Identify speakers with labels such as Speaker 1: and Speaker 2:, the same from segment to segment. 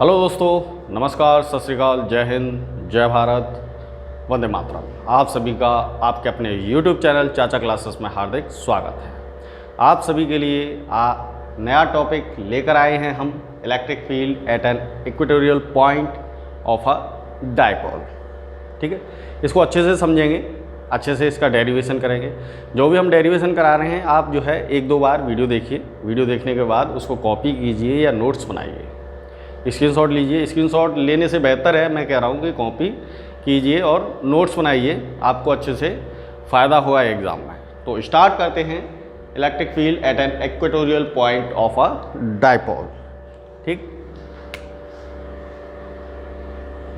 Speaker 1: Hello दोस्तों, नमस्कार, सत श्री अकाल, जय हिंद, जय भारत, वंदे मातरम। आप सभी का आपके अपने YouTube चैनल चाचा क्लासेस में हार्दिक स्वागत है। आप सभी के लिए नया टॉपिक लेकर आए हैं हम, electric field at an equatorial point of a dipole. ठीक है, इसको अच्छे से समझेंगे, अच्छे से इसका डेरिवेशन करेंगे। जो भी हम डेरिवेशन करा रहे हैं, आप जो है एक दो बार वीडियो देखिए। वीडियो देखने के बाद उसको कॉपी कीजिए या नोट्स बनाइए, स्क्रीनशॉट लीजिए। स्क्रीनशॉट लेने से बेहतर है, मैं कह रहा हूँ कि कॉपी कीजिए और नोट्स बनाइए, आपको अच्छे से फ़ायदा हुआ एग्ज़ाम में। तो स्टार्ट करते हैं, electric field at an equatorial point of a dipole. ठीक,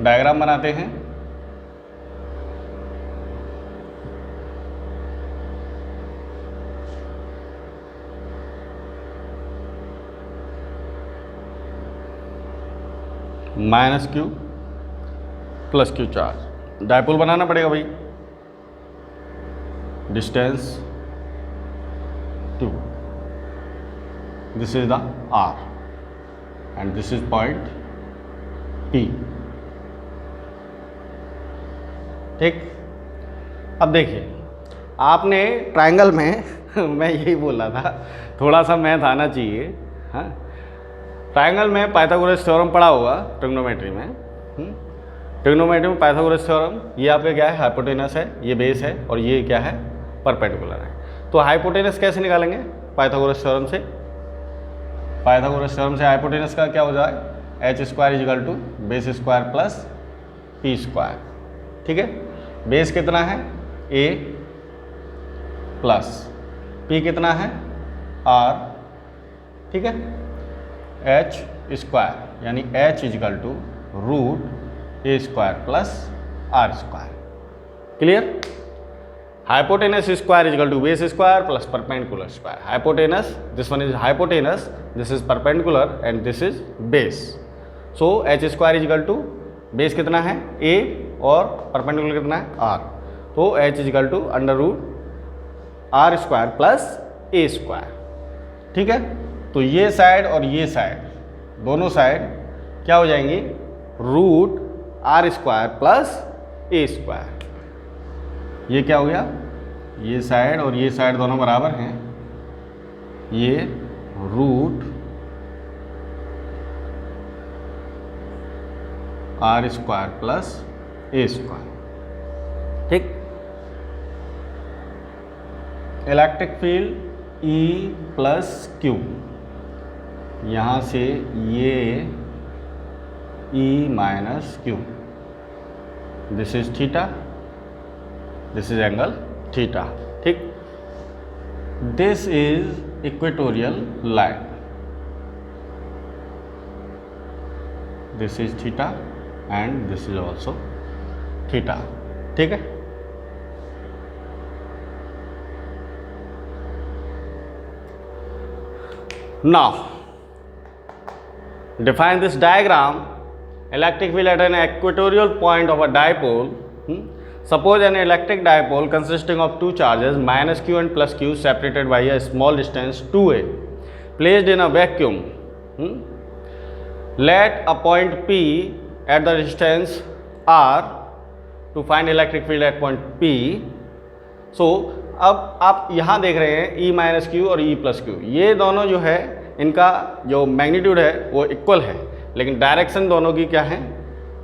Speaker 1: डायग्राम बनाते हैं। Minus q plus q charge, dipole बनाना पड़ेगा भाई। Distance two, this is the r and this is point p. ठीक, अब देखिए, आपने ट्रायंगल में मैं यही बोल रहा था, थोड़ा सा मैथ आना चाहिए। हाँ, ट्रायंगल में पाइथागोरस थ्योरम पढ़ा होगा ट्रिग्नोमेट्री में। ट्रिग्नोमेट्री में पाइथागोरस थ्योरम, ये आपका क्या है, हाइपोटेनस है, ये बेस है और ये क्या है, परपेंडिकुलर है। तो हाइपोटेनस कैसे निकालेंगे पाइथागोरस थ्योरम से? पाइथागोरस थ्योरम से हाइपोटेनस का क्या हो जाए, H square is equal to base square plus P square. ठीक है, बेस कितना है, ए प्लस पी कितना है, आर। ठीक है, एच स्क्वायर यानी H is equal to root A square plus R square. Clear? Hypotenuse square is equal to base square plus perpendicular square. Hypotenuse, this one is hypotenuse, this is perpendicular and this is base. So H square is equal to base कितना है, A, और perpendicular कितना है, R. तो H is equal to under root are square plus A square. ठीक है, तो ये साइड और ये साइड, दोनों साइड क्या हो जाएंगी, root are square plus A square. ये क्या हो गया, ये साइड और ये साइड दोनों बराबर हैं, ये root are square plus A square. ठीक, electric field E plus q, यहाँ से ये E minus q, this is theta, this is angle theta. ठीक, this is equatorial line, this is theta and this is also theta. ठीक है, now define this diagram. Electric field at an equatorial point of a dipole. Suppose an electric dipole consisting of two charges minus q and plus q separated by a small distance 2a placed in a vacuum. Let a point P at the distance r to find electric field at point P. So अब आप यहाँ देख रहे हैं E minus q और E plus Q, ये दोनों जो है इनका जो मैग्नीट्यूड है वो इक्वल है, लेकिन डायरेक्शन दोनों की क्या है,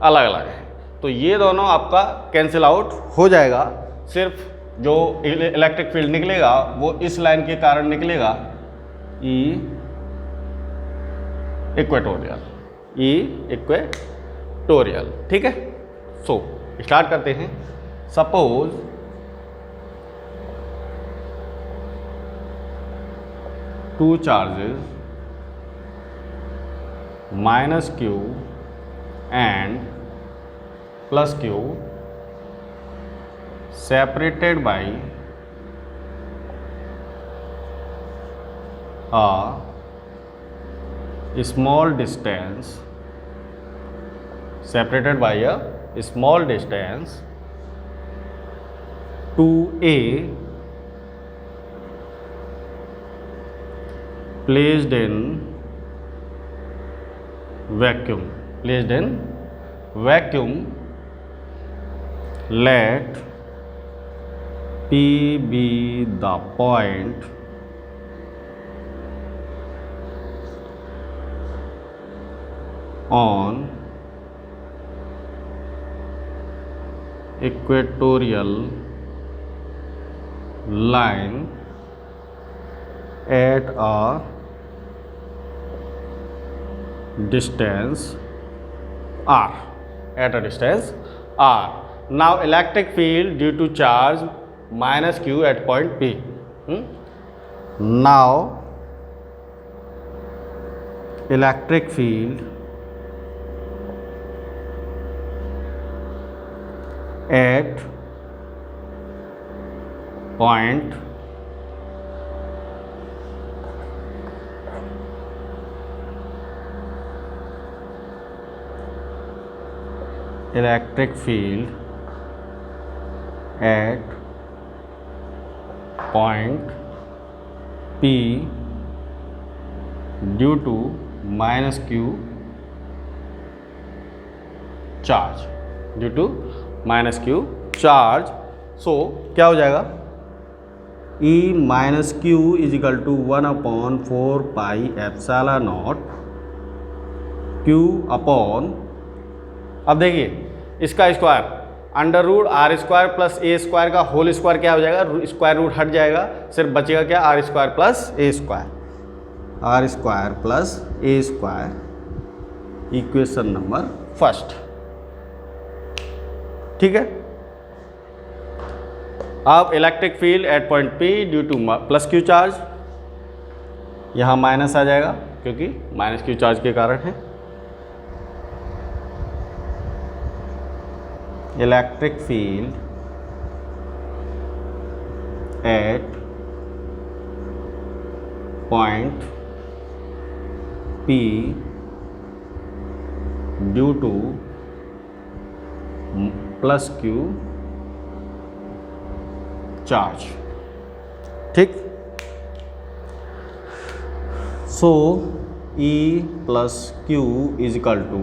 Speaker 1: अलग अलग है। तो ये दोनों आपका कैंसिल आउट हो जाएगा, सिर्फ जो इलेक्ट्रिक फील्ड निकलेगा वो इस लाइन के कारण निकलेगा, E इक्वेटोरियल, E इक्वेटोरियल। ठीक है, सो स्टार्ट करते हैं। Suppose two charges minus q and plus q separated by a small distance, separated by a small distance 2a placed in vacuum. placed in vacuum, let P be the point on equatorial line at a distance r. At a distance r. Now electric field due to charge minus q at point P. Now electric field at point electric field at point P due to minus q charge, due to minus q charge. So क्या हो जाएगा, E minus q is equal to 1/4 pi epsilon naught q upon, अब देखिए इसका square under root are square plus A square का whole square क्या हो जाएगा, स्क्वायर रूट हट जाएगा, सिर्फ बचेगा क्या, आर स्क्वायर प्लस ए स्क्वायर, आर स्क्वायर प्लस ए स्क्वायर, इक्वेशन नंबर फर्स्ट. ठीक है. अब electric field at point P due to plus q charge, यहाँ माइनस आ जाएगा क्योंकि माइनस क्यू चार्ज के कारण है. Electric field at point P due to plus q charge. ठीक. So E plus q is equal to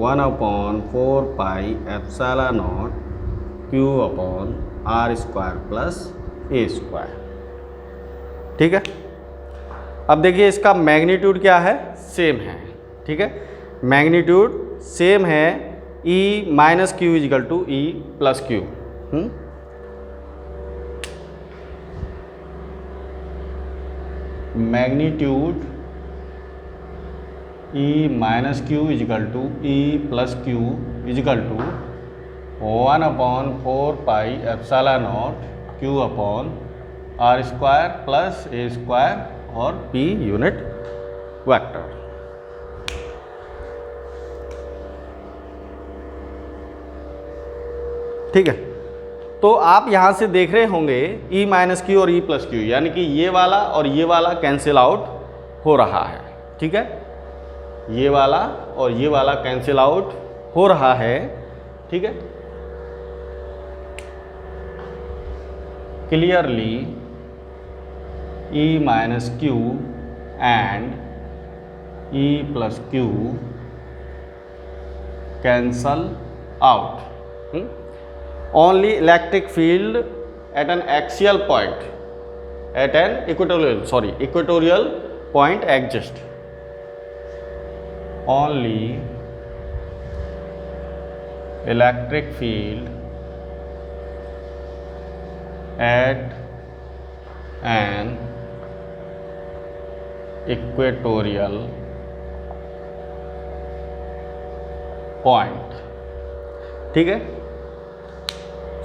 Speaker 1: 1/4 pi epsilon naught q upon r square plus A square. ठीक है. अब देखिए इसका मैग्नीट्यूड क्या है, सेम है. ठीक है, मैग्नीट्यूड सेम है. E minus q is equal to E plus q. Magnitude E minus q is equal to E plus q is equal to 1/4 pi epsilon naught q upon r square plus A square और P unit vector. ठीक है. तो आप यहाँ से देख रहे होंगे E माइनस क्यू और E प्लस क्यू, यानी कि ये वाला और ये वाला कैंसिल आउट हो रहा है. ठीक है, ये वाला और ये वाला कैंसिल आउट हो रहा है. ठीक है. Clearly E minus Q and E plus Q cancel out. Only electric field at an axial point, at an equatorial point exists. Only electric field at an equatorial point. ठीक है.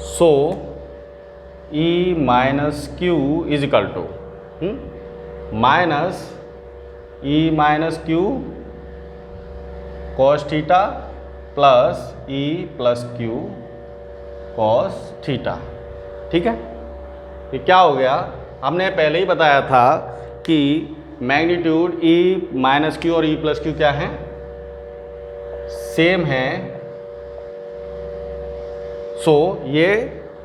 Speaker 1: So E minus q is equal to minus E minus q cos theta plus E plus q cos theta. ठीक है. ये क्या हो गया, हमने पहले ही बताया था कि मैग्नीट्यूड E माइनस क्यू और E प्लस क्यू क्या है, सेम है. सो ये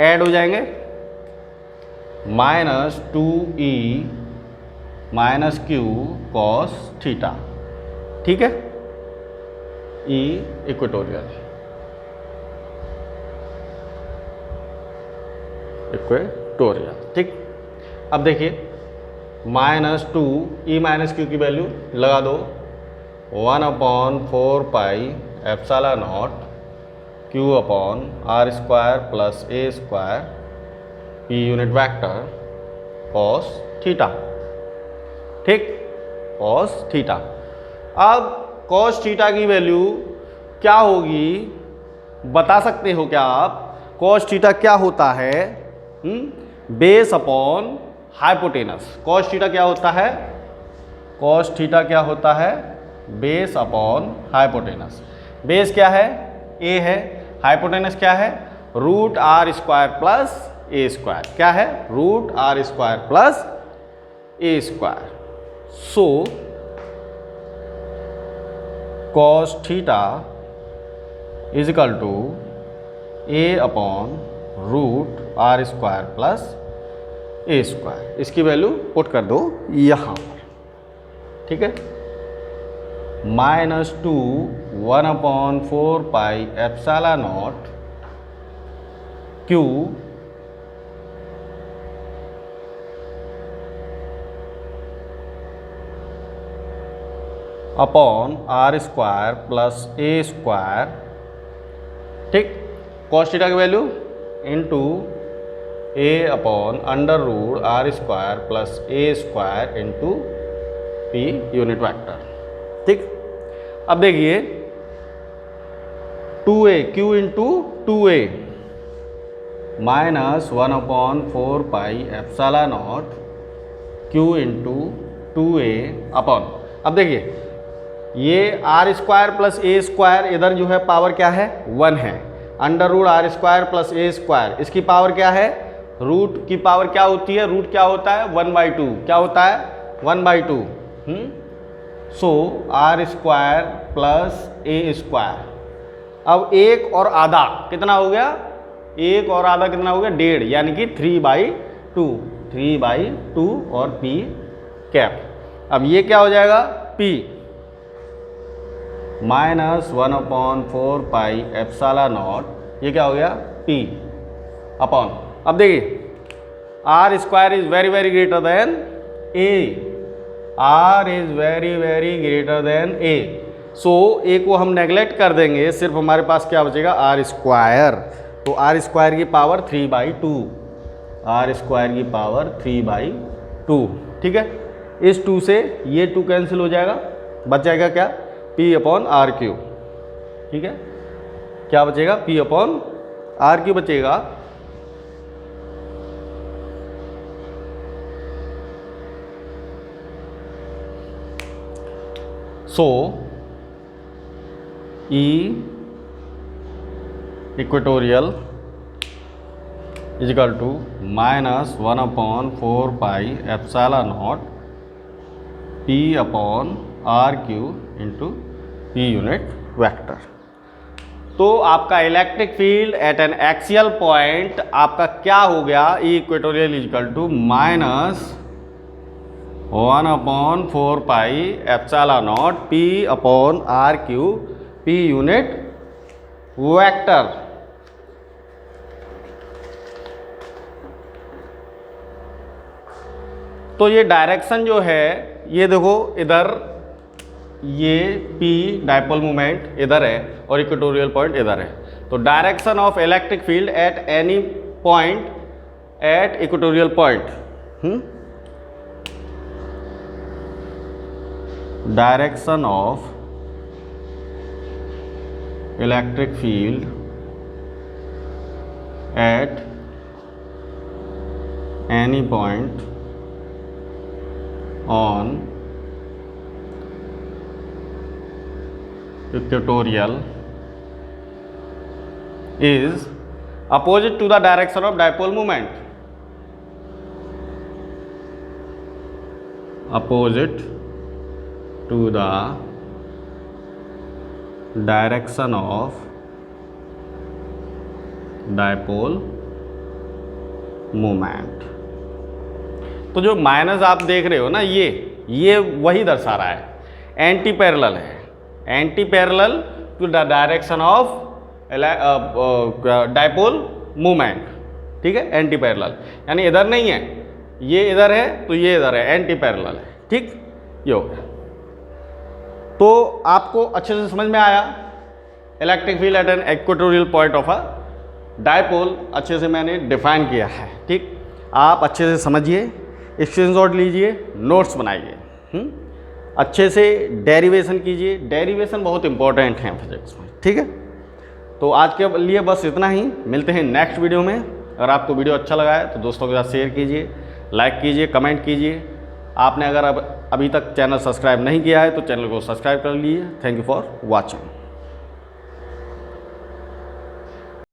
Speaker 1: ऐड हो जाएंगे, minus 2E minus q cos theta. ठीक है. ई इक्वेटोरियल, ठीक। अब देखिए -2 ई माइनस क्यू की वैल्यू लगा दो, 1/4 epsilon naught q upon r square plus ए square P unit vector cos theta, ठीक, कॉस थीटा। अब कॉस थीटा की वैल्यू क्या होगी बता सकते हो क्या आप? कॉस थीटा क्या होता है? Base upon hypotenuse. Cos theta क्या होता है? कॉस थीटा क्या होता है? Base upon hypotenuse. बेस क्या है? ए है। हाइपोटेनस क्या है? Root are square plus A square. क्या है? Root are square plus A square. So cos theta is equal to a upon root are square plus A square. इसकी value put कर दो यहाँ पर, ठीक है। -2 1/4 epsilon naught q upon r square plus ए square, ठीक। कॉस थीटा की value into a upon under root are square plus A square into P unit vector, ठीक। अब देखिए 2a q into 2a -1/4 epsilon naught q into 2a upon, अब देखिए ये r square plus ए square, इधर जो है पावर क्या है? 1 है। Under root are square plus A square, इसकी पावर क्या है? रूट की पावर क्या होती है? रूट क्या होता है? 1/2। क्या होता है? 1/2। सो आर स्क्वायर प्लस ए स्क्वायर। अब एक और आधा कितना हो गया? एक और आधा कितना हो गया? 1.5, यानी कि 3/2, 3/2 और p कैप। अब ये क्या हो जाएगा? p -1/4 एप्सिलॉन नॉट, ये क्या हो गया? p अपॉन, अब देखिए R square is very very greater than A, R is very very greater than A. So A को हम नेगलेक्ट कर देंगे, सिर्फ हमारे पास क्या बचेगा? R square. तो आर स्क्वायर की पावर 3/2, आर स्क्वायर की पावर 3/2, ठीक है। इस 2 से ये 2 कैंसिल हो जाएगा, बच जाएगा क्या? P अपॉन आर क्यू, ठीक है। क्या बचेगा? P अपॉन आर क्यू बचेगा। So E equatorial is equal to -1/4 epsilon naught P upon R Q into P unit vector. तो आपका electric field at an axial point आपका क्या हो गया? E equatorial is equal to -1/4 epsilon naught P upon R Q P unit vector. तो ये direction जो है, ये देखो इधर ये P डायपोल मोमेंट इधर है और इक्वेटोरियल पॉइंट इधर है। तो direction of electric field at any point at equatorial point, direction of electric field at any point on equatorial is opposite to the direction of dipole moment, opposite to the direction of dipole moment। तो जो minus आप देख रहे हो ना, ये वही दर्शा रहा है, एंटी पैरेलल है। Anti parallel to the direction of dipole movement, ठीक है, एंटी पैरेलल, यानी इधर नहीं है, ये इधर है तो ये इधर है, एंटी पैरेलल है, ठीक, ये हो गया। तो आपको अच्छे से समझ में आया electric field at an equatorial point of a dipole, अच्छे से मैंने डिफाइन किया है, ठीक। आप अच्छे से समझिए, स्क्रीनशॉट लीजिए, नोट्स बनाइए, अच्छे से डेरिवेशन कीजिए, डेरिवेशन बहुत इंपॉर्टेंट है फिजिक्स में, ठीक है। तो आज के लिए बस इतना ही, मिलते हैं नेक्स्ट वीडियो में। अगर आपको वीडियो अच्छा लगा है तो दोस्तों के साथ शेयर कीजिए, लाइक कीजिए, कमेंट कीजिए। आपने अगर अभी तक चैनल सब्सक्राइब नहीं किया है तो चैनल को सब्सक्राइब कर लीजिए। Thank you for watching.